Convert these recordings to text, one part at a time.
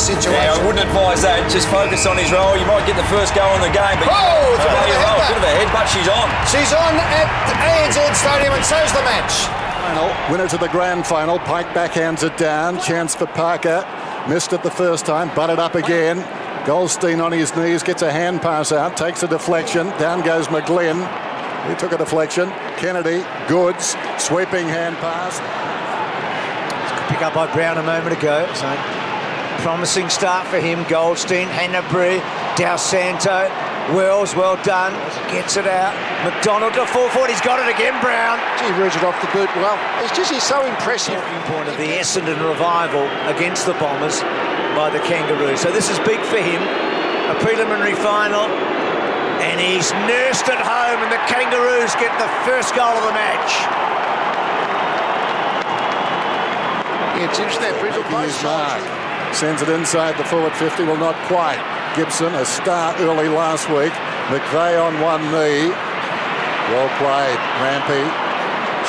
situation. Yeah, I wouldn't advise that. Just focus on his role. You might get the first goal in the game, but it's a bit of a head, but she's on. She's on at ANZ Stadium, and so's the match. Winner to the grand final. Pike backhands it down. Chance for Parker. Missed it the first time. Butted up again. Goldstein on his knees. Gets a hand pass out. Takes a deflection. Down goes McGlynn. He took a deflection. Kennedy. Goods. Sweeping hand pass. Pick up by Brown a moment ago. So promising start for him. Goldstein, Hanbury, Dal Santo, Wells, well done. Gets it out. McDonald to full forward. He's got it again, Brown. He reads it off the boot well. He's so impressive. Point of the Essendon revival against the Bombers by the Kangaroos. So this is big for him. A preliminary final. And he's nursed it home, and the Kangaroos get the first goal of the match. It's interesting that Bridge will both sides. Sends it inside the forward 50. Well, not quite. Gibson, a start early last week. McVeigh on one knee. Well played. Rampy,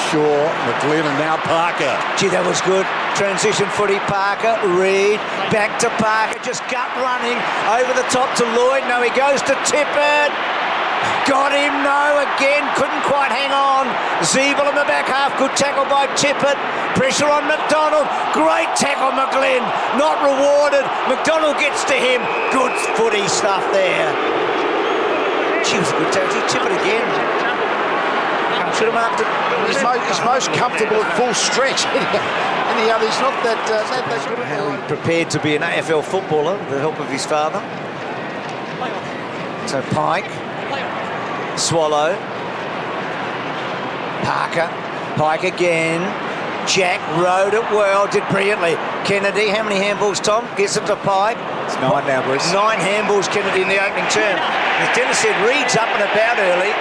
Shaw, McGlynn, and now Parker. Gee, that was good. Transition footy, Parker, Reid, back to Parker, just gut running, over the top to Lloyd. No, he goes to Tippett. Got him, no, again, couldn't quite hang on. Zeeble in the back half, good tackle by Tippett. Pressure on McDonald, great tackle McGlynn, not rewarded. McDonald gets to him, good footy stuff there. Gee, was a good tackle, Tippett again. Should have marked it. He's most comfortable at full stretch. Any other, he's not that good. How he prepared to be an AFL footballer with the help of his father. So Pike, Swallow, Parker, Pike again. Jack rode it well, did brilliantly. Kennedy, how many handballs, Tom? Gets it to Pike. It's 9 now, Bruce. 9 handballs, Kennedy, in the opening term. As Dennis said, Reid's up and about early.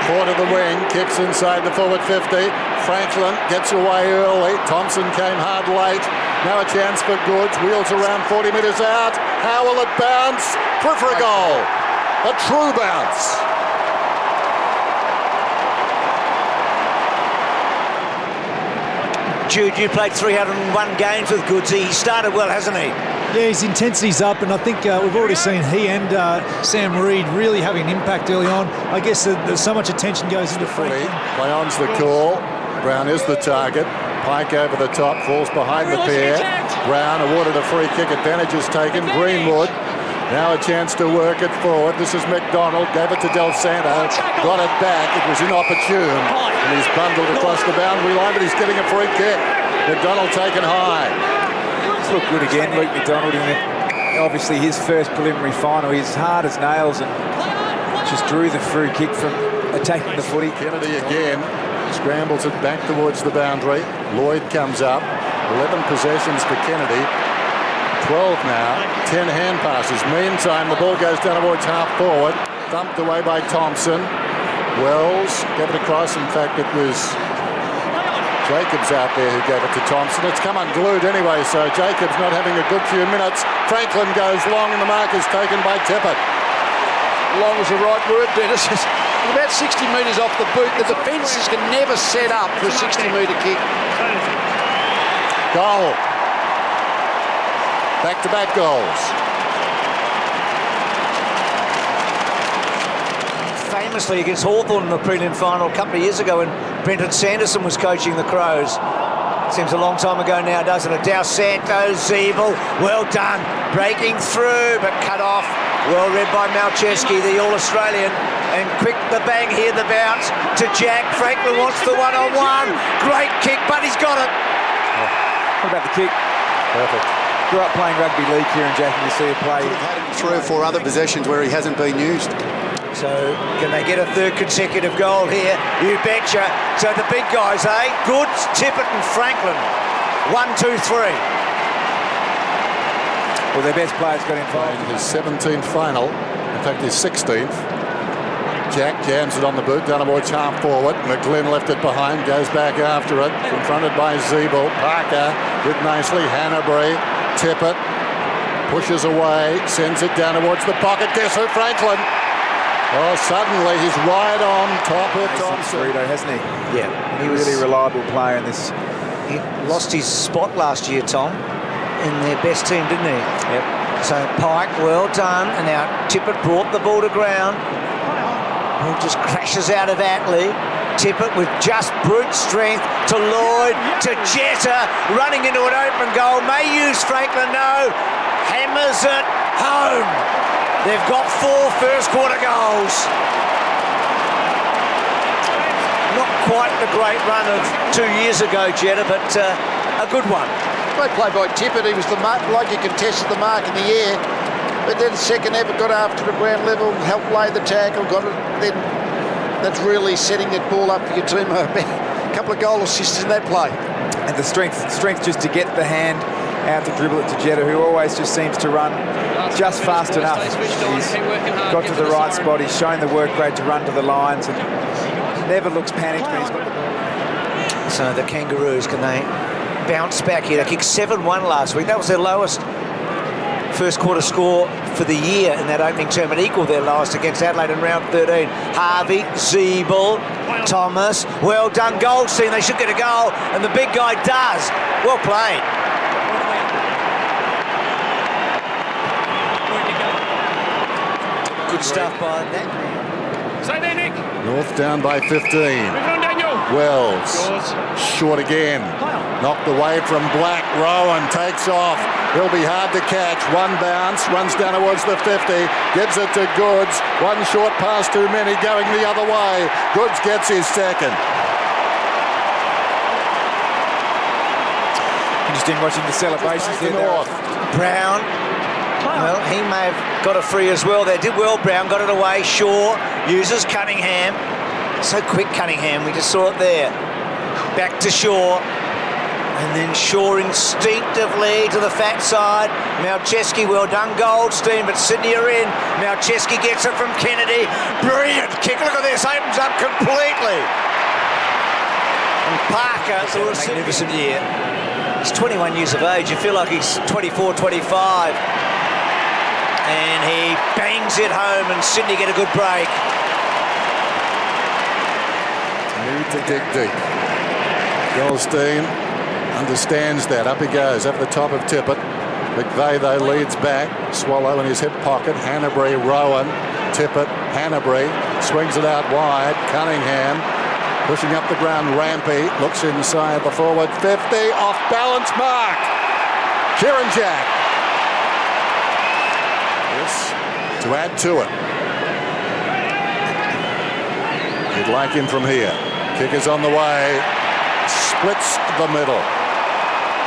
Ford of the wing, kicks inside the forward 50. Franklin gets away early. Thompson came hard late. Now a chance for Goods. Wheels around 40 metres out. How will it bounce? For a goal. A true bounce. Jude, you played 301 games with Goods. He started well, hasn't he? Yeah, his intensity's up, and I think we've already seen he and Sam Reid really having an impact early on. I guess there's so much attention goes into footy. Lyon's the call. Brown is the target. Pike over the top, falls behind the pair. Brown awarded a free kick. Advantage is taken. Greenwood. Now a chance to work it forward. This is McDonald. Gave it to Del Santo. Got it back. It was inopportune. And he's bundled across the boundary line, but he's getting a free kick. McDonald taken high. It's looked good again, Luke McDonald, in obviously his first preliminary final. He's hard as nails and just drew the free kick from attacking the footy. Kennedy again scrambles it back towards the boundary. Lloyd comes up. 11 possessions for Kennedy. 12 now. 10 hand passes. Meantime, the ball goes down towards half forward. Thumped away by Thompson. Wells gave it across. In fact, it was Jacobs out there who gave it to Thompson. It's come unglued anyway, so Jacobs not having a good few minutes. Franklin goes long, and the mark is taken by Tippett. Long was the right word, Dennis. About 60 metres off the boot. The defences can never set up for a 60-metre kick. Goal. Back-to-back goals. Famously against Hawthorn in the prelim final a couple of years ago when Brenton Sanderson was coaching the Crows. Seems a long time ago now, doesn't it? Dal Santo, Zeeble, well done. Breaking through, but cut off. Well read by Malcheski, the All-Australian. And quick the bang here, the bounce to Jack. Franklin wants the one-on-one. Great kick, but he's got it. What about the kick? Perfect. Grew up playing rugby league here in Jack, and you see it play. We've had him 3 or 4 other possessions where he hasn't been used. So can they get a third consecutive goal here? You betcha. So the big guys, eh? Goods, Tippett and Franklin. 1, 2, 3. Well, their best players got involved. His 17th final. In fact, his 16th. Jack jams it on the boot, down towards half forward. McGlynn left it behind, goes back after it. Confronted by Zeeble. Parker did nicely. Hanbury, Tippett pushes away, sends it down towards the pocket. Guess who? Franklin. Oh, suddenly he's right on top of Thompson. Frito, hasn't he? Yeah. He was a really reliable player in this. He lost his spot last year, Tom. in their best team, didn't he? Yep. So Pike, well done, and now Tippett brought the ball to ground. Ball just crashes out of Attlee. Tippett with just brute strength to Lloyd, to Jetta, running into an open goal. May use Franklin, no. Hammers it home. They've got 4 first quarter goals. Not quite the great run of 2 years ago, Jetta, but a good one. Great play by Tippett. He was the mark, like he contested the mark in the air. But then second effort got after the ground level, helped lay the tackle, got it. Then that's really setting that ball up for your team. A couple of goal assists in that play. And the strength just to get the hand out to dribble it to Jetta, who always just seems to run just fast enough. He's got to the right spot. He's shown the work rate to run to the lines and never looks panicked when he's got the ball. So the Kangaroos, can they bounce back here? They kicked 7-1 last week. That was their lowest first quarter score for the year in that opening term, and equalled their lowest against Adelaide in round 13. Harvey, Zeeble, Thomas, well done. Goldstein, they should get a goal, and the big guy does. Well played. Good stuff by that man. North down by 15. Wells, short again. Knocked away from Black. Rowan takes off. He'll be hard to catch. One bounce, runs down towards the 50, gives it to Goods. One short pass too many, going the other way. Goods gets his second. Interesting watching the celebrations there. North. Brown, well, he may have got a free as well there. Did well, Brown, got it away. Shaw uses Cunningham. So quick, Cunningham, we just saw it there. Back to Shaw. And then Shaw instinctively to the fat side. Malcheski, well done, Goldstein, but Sydney are in. Malcheski gets it from Kennedy. Brilliant kick, look at this, opens up completely. And Parker, it's a magnificent year. He's 21 years of age, you feel like he's 24, 25. And he bangs it home and Sydney get a good break. Need to dig deep. Goldstein understands that. Up he goes, up the top of Tippett. McVeigh, though, leads back. Swallow in his hip pocket. Hanbury, Rowan, Tippett, Hanbury. Swings it out wide. Cunningham pushing up the ground. Rampy looks inside the forward 50. Off balance mark. Kieran Jack. Yes, to add to it. You'd like him from here. Kick is on the way. Splits the middle.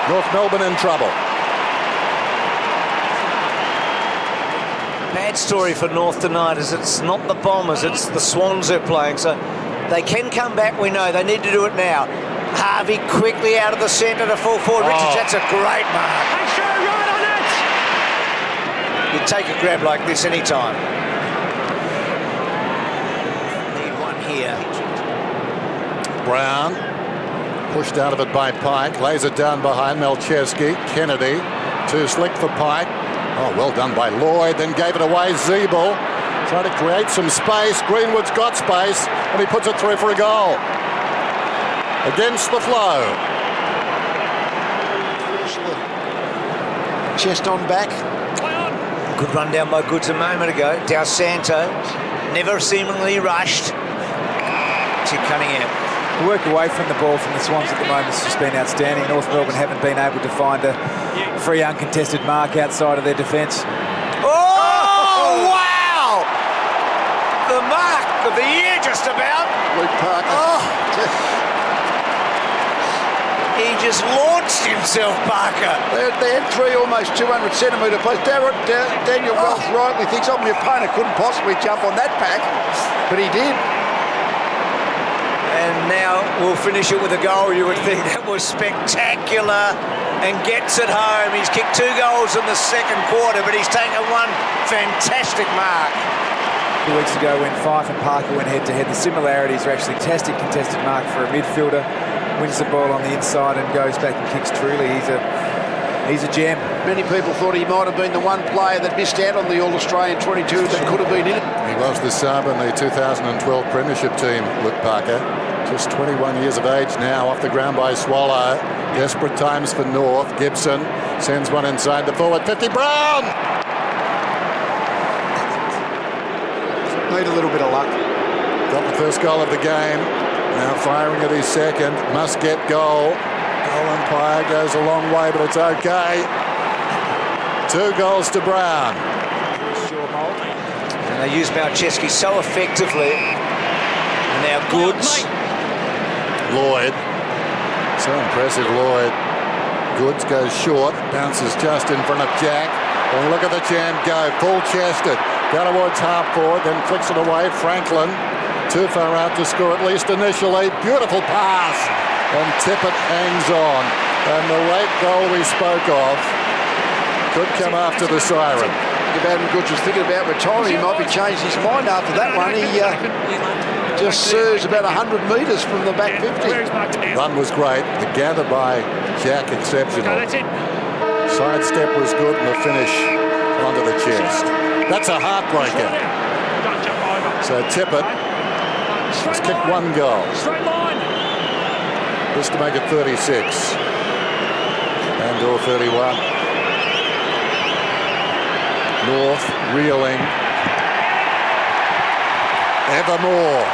North Melbourne in trouble. Bad story for North tonight is it's not the Bombers, it's the Swans they're playing. So they can come back, we know. They need to do it now. Harvey quickly out of the centre to full forward. Richards, that's a great mark. You take a grab like this anytime. Need one here. Brown pushed out of it by Pike, lays it down behind Malcheski. Kennedy, too slick for Pike. Oh, well done by Lloyd, then gave it away. Zeeble trying to create some space. Greenwood's got space, and he puts it through for a goal. Against the flow. Chest on back. Good run down by Goods a moment ago. Del Santo, never seemingly rushed. To Cunningham. The work away from the ball from the Swans at the moment has just been outstanding. North Melbourne haven't been able to find a free uncontested mark outside of their defence. Oh, wow! The mark of the year just about. Luke Parker. Oh. He just launched himself, Parker. They had three almost 200-centimetre plays. Daniel Wells rightly thinks, oh, my opponent couldn't possibly jump on that pack, but he did. And now we'll finish it with a goal. You would think that was spectacular, and gets it home. He's kicked 2 goals in the second quarter, but he's taken one fantastic mark. 2 weeks ago when Fife and Parker went head-to-head, the similarities are actually fantastic contested mark for a midfielder. Wins the ball on the inside and goes back and kicks truly. He's a gem. Many people thought he might have been the one player that missed out on the All-Australian 22 that could have been in it. He was the sub in the 2012 Premiership team, Luke Parker. Just 21 years of age now, off the ground by Swallow. Desperate times for North. Gibson sends one inside the forward 50. Brown! Need a little bit of luck. Got the first goal of the game. Now firing at his second. Must get goal. Goal umpire goes a long way, but it's okay. 2 goals to Brown. And they use Malcheski so effectively. And now Goods. Lloyd. So impressive, Lloyd. Goods goes short. Bounces just in front of Jack. And look at the champ go. Full-chested. Go towards half-forward, then flicks it away. Franklin. Too far out to score, at least initially. Beautiful pass. And Tippett hangs on. And the late goal we spoke of could come after the siren. About him, Goods was thinking about retiring. He might be changed his mind after that one. He just surged about 100 metres from the back 50. Run was great. The gather by Jack exceptional. Sidestep was good, and the finish onto the chest. That's a heartbreaker. So Tippett has kicked 1 goal. Just to make it 36. And or 31. North reeling. Evermore.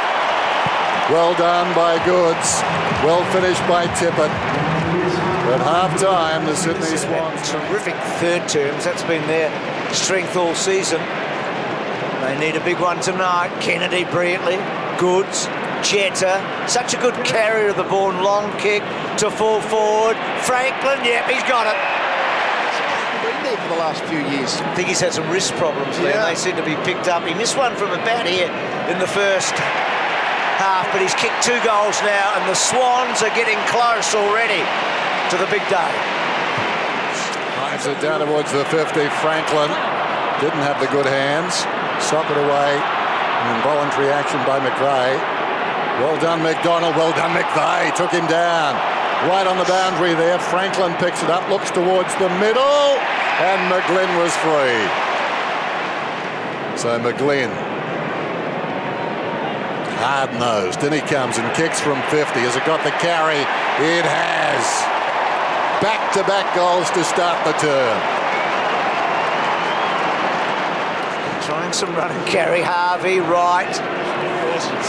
Well done by Goods. Well finished by Tippett. At half-time, the Sydney Swans. Terrific third terms. That's been their strength all season. They need a big one tonight. Kennedy brilliantly. Goods. Jetta. Such a good carrier of the ball. Long kick to fall forward. Franklin. Yep, he's got it. Been there for the last few years. I think he's had some wrist problems there. Yeah. They seem to be picked up. He missed one from about here in the first half, but he's kicked 2 goals now, and the Swans are getting close already to the big day. Drives it down towards the 50. Franklin didn't have the good hands. Socked away. An involuntary action by McVeigh. Well done, McDonald. Well done, McVeigh. Took him down. Right on the boundary there. Franklin picks it up, looks towards the middle, and McGlynn was free. So McGlynn, hard-nosed. Then he comes and kicks from 50. Has it got the carry? It has. Back-to-back goals to start the term. Trying some run and carry. Harvey, right.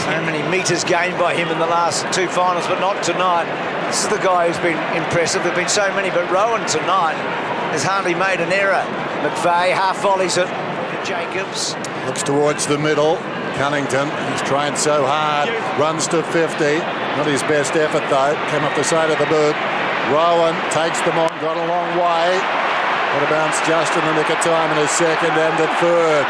So many metres gained by him in the last 2 finals, but not tonight. This is the guy who's been impressive. There have been so many, but Rowan tonight has hardly made an error. McVeigh half volleys it. Jacobs. Looks towards the middle. Cunnington, he's trying so hard. Runs to 50. Not his best effort, though. Came up the side of the boot. Rowan takes them on. Got a long way. Got a bounce just in the nick of time in his second and a third.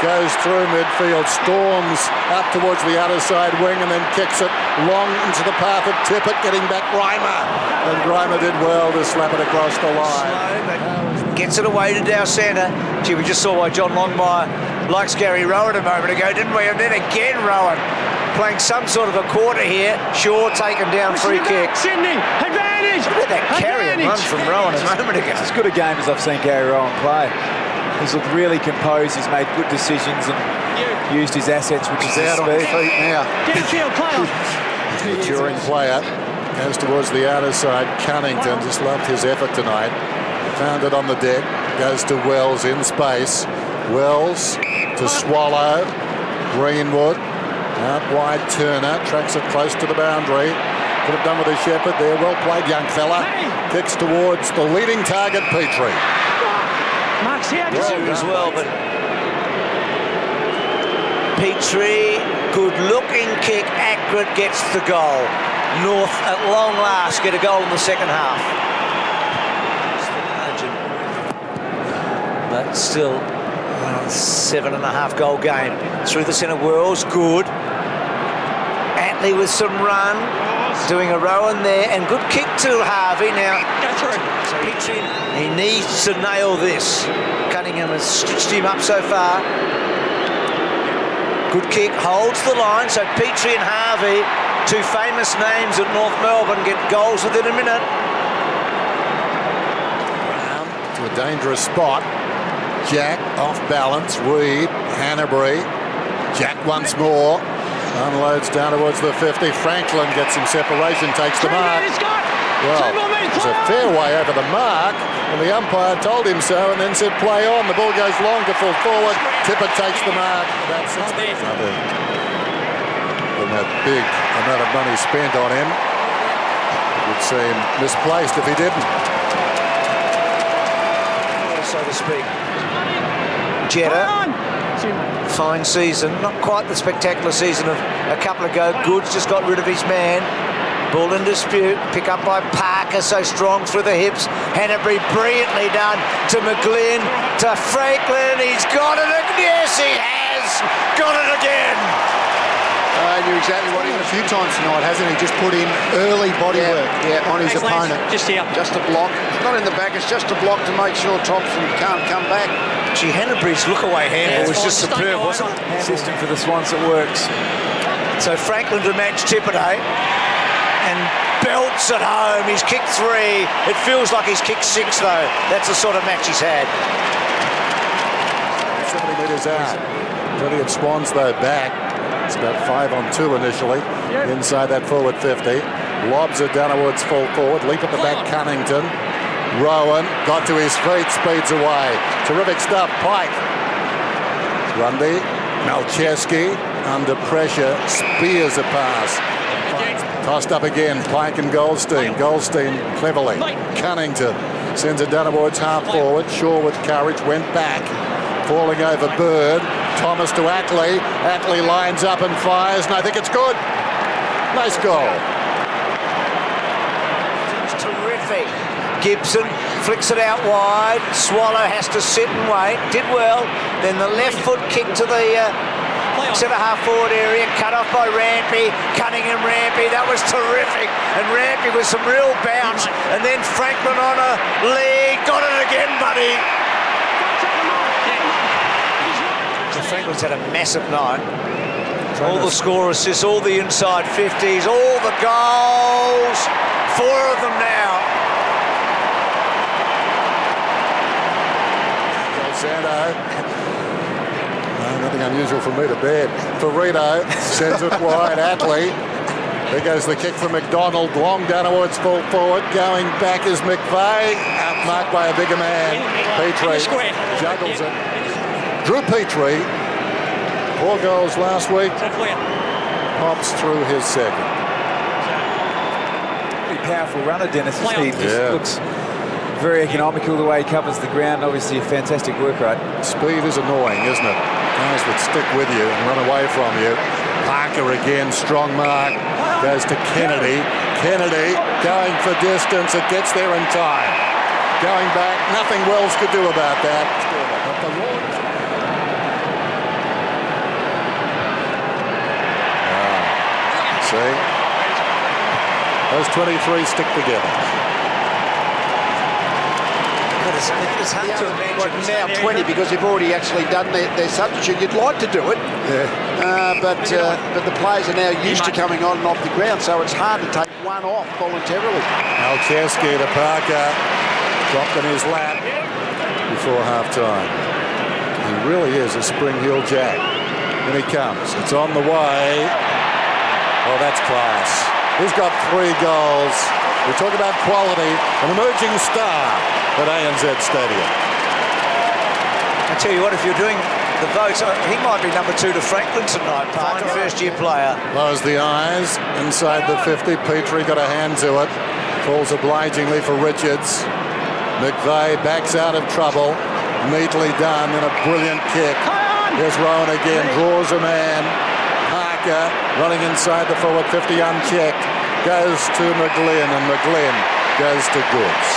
Goes through midfield, storms up towards the other side wing, and then kicks it long into the path of Tippett, getting back Grimer. And Grimer did well to slap it across the line. Gets it away to Dow Centre. Gee, we just saw why John Longmire likes Gary Rowan a moment ago, didn't we? And then again Rowan playing some sort of a quarter here. Shaw taken down, free kick. Sydney, advantage! Look at that carry and run from Rowan a moment ago. It's as good a game as I've seen Gary Rowan play. He's looked really composed. He's made good decisions and used his assets, which is his Out on his speed. feet now. Get a field, play on. Maturing player goes towards the outer side. Cunnington just loved his effort tonight. Found it on the deck. Goes to Wells in space. Wells to Swallow. Greenwood. Out wide Turner. Tracks it close to the boundary. Could have done with a Shepherd there. Well played, young fella. Kicks towards the leading target, Petrie. Max here. As well, but Petrie, good looking kick, accurate, gets the goal. North at long last get a goal in the second half. But still, 7.5 goal game. Through the centre whirls, good. Atley with some run, doing a Rowan there, and good kick to Harvey now. Go through. So Petrie, he needs to nail this. Cunningham has stitched him up so far. Good kick, holds the line, so Petrie and Harvey, 2 famous names at North Melbourne, get goals within a minute. Brown to a dangerous spot. Jack off balance. Reed, Hanbury. Jack once more. Unloads down towards the 50. Franklin gets some separation, takes the mark. Well, it was a fair way over the mark, and the umpire told him so and then said play on. The ball goes long to full forward. Tippett takes the mark. That's another than that big amount of money spent on him. It would seem misplaced if he didn't. So to speak. Jetta, fine season. Not quite the spectacular season of a couple ago. Goods just got rid of his man. Ball in dispute, pick up by Parker, so strong through the hips. Hanbury brilliantly done to McGlynn, to Franklin. He's got it. Yes, he has got it again. I knew exactly what he did a few times tonight, hasn't he? Just put in early body work on his opponent. Just here. Just a block. Not in the back, it's just a block to make sure Thompson can't come back. Gee, Hanbury's look-away handball was just superb, wasn't it? System for the Swans that works. So Franklin to match Tippett, and belts at home. He's kicked 3. It feels like he's kicked 6, though. That's the sort of match he's had. 70 metres out. Plenty of Swans, though, back. It's about 5-on-2 initially. Inside that forward 50. Lobs it down towards full forward. Leap at the back, Cunnington. Rowan got to his feet, speeds away. Terrific stuff, Pike. Grundy, Malcheski under pressure, spears a pass. Tossed up again, Pike and Goldstein. Goldstein cleverly. Cunnington sends it down towards half forward. Shaw with courage, went back. Falling over Bird. Thomas to Ackley. Ackley lines up and fires, and I think it's good. Nice goal. It's terrific. Gibson flicks it out wide. Swallow has to sit and wait. Did well. Then the left foot kick to the centre half forward area, cut off by Rampy. Cunningham Rampy, that was terrific. And Rampy with some real bounce. And then Franklin on a lead. Got it again, buddy. So Franklin's had a massive night. All the score assists, all the inside 50s, all the goals. 4 of them now. Sando. Nothing unusual for me to bed. Ferrito sends it wide. Attlee. There goes the kick from McDonald. Long down towards full forward. Going back is McVeigh. Outmarked by a bigger man. Petrie juggles it. Drew Petrie. 4 goals last week. Pops through his second. Pretty powerful runner, Dennis. He just looks very economical the way he covers the ground. Obviously a fantastic work rate. Speed is annoying, isn't it? Guys that stick with you and run away from you. Parker again, strong mark. Goes to Kennedy. Kennedy going for distance. It gets there in time. Going back. Nothing Wells could do about that. See? Those 23 stick together. It's hard to imagine. Now 20 because they've already actually done their substitute. You'd like to do it, but the players are now used to coming on and off the ground, so it's hard to take one off voluntarily. Malcheski to Parker, dropped in his lap before half-time. He really is a spring heel jack. And he comes. It's on the way. Oh, that's class. He's got 3 goals. We talk about quality, an emerging star at ANZ Stadium. I tell you what, if you're doing the votes, he might be number 2 to Franklin tonight, Parker, first-year player. Close the eyes, inside the 50, Petrie got a hand to it. Falls obligingly for Richards. McVeigh backs out of trouble. Neatly done and a brilliant kick. Here's Rowan again, draws a man. Parker running inside the forward 50 unchecked. Goes to McGlynn and McGlynn goes to Goods.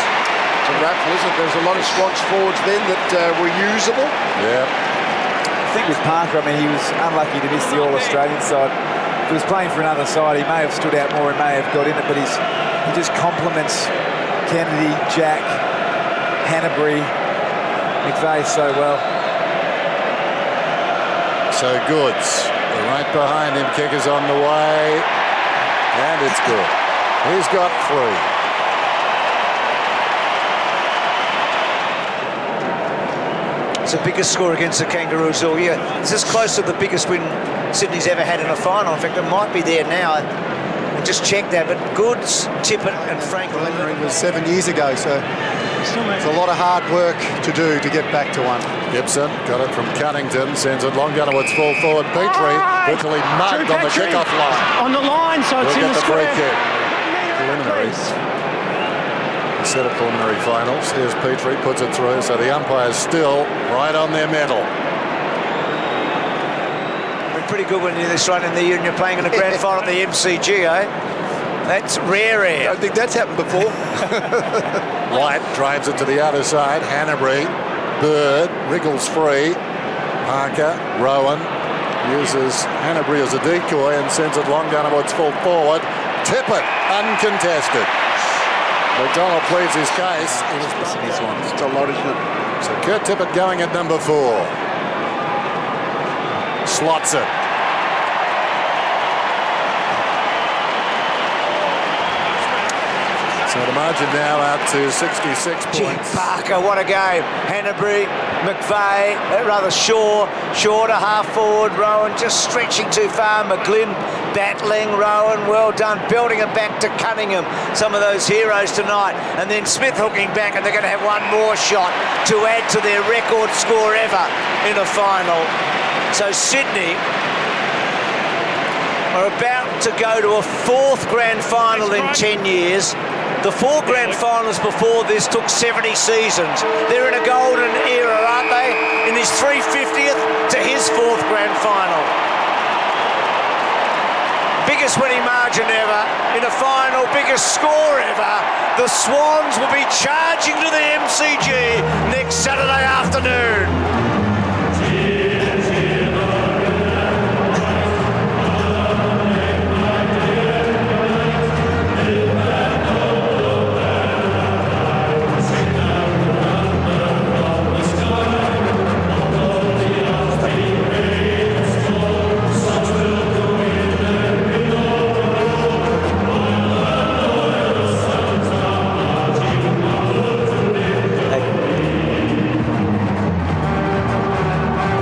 It's a raffle, isn't it? There's a lot of Swans forwards then that were usable. Yeah. I think with Parker, I mean, he was unlucky to miss the All-Australian side. If he was playing for another side, he may have stood out more, he may have got in it, but he just complements Kennedy, Jack, Hanbury, McVeigh so well. So Goods, right behind him, kick is on the way, and it's good. He's got 3. It's the biggest score against the Kangaroos all year. It's as close to the biggest win Sydney's ever had in a final. In fact, it might be there now. just check that, but Goods, Tippett and Franklin. Preliminary was 7 years ago, so it's a lot of hard work to do to get back to one. Gibson got it from Cunnington, sends it long down towards full forward. Petrie virtually mugged on the kickoff line. On the line, so it's We'll in get the the free square. kick. Preliminaries. A set of preliminary finals. Here's Petrie, puts it through, so the umpire's still right on their medal. Been pretty good when you're this right in the year and you're playing in a grand final at the MCG, eh? That's rare air. I think that's happened before. White drives it to the other side. Hanbury, Bird, wriggles free. Parker, Rowan uses Hanbury as a decoy and sends it long down towards full forward. Tippett, uncontested. McDonald pleads his case. He was missing his one. It's a lot, isn't it? So Kurt Tippett going at number 4. Slots it. So the margin now out to 66 points. Parker, what a game. Hanbury, McVeigh, rather Shaw to half forward. Rowan just stretching too far. McGlynn battling. Rowan, well done. Building it back to Cunningham. Some of those heroes tonight. And then Smith hooking back, and they're going to have one more shot to add to their record score ever in a final. So Sydney are about to go to a 4th grand final in 10 years. The 4 grand finals before this took 70 seasons. They're in a golden era, aren't they? In his 350th to his 4th grand final. Biggest winning margin ever in a final, biggest score ever. The Swans will be charging to the MCG next Saturday afternoon.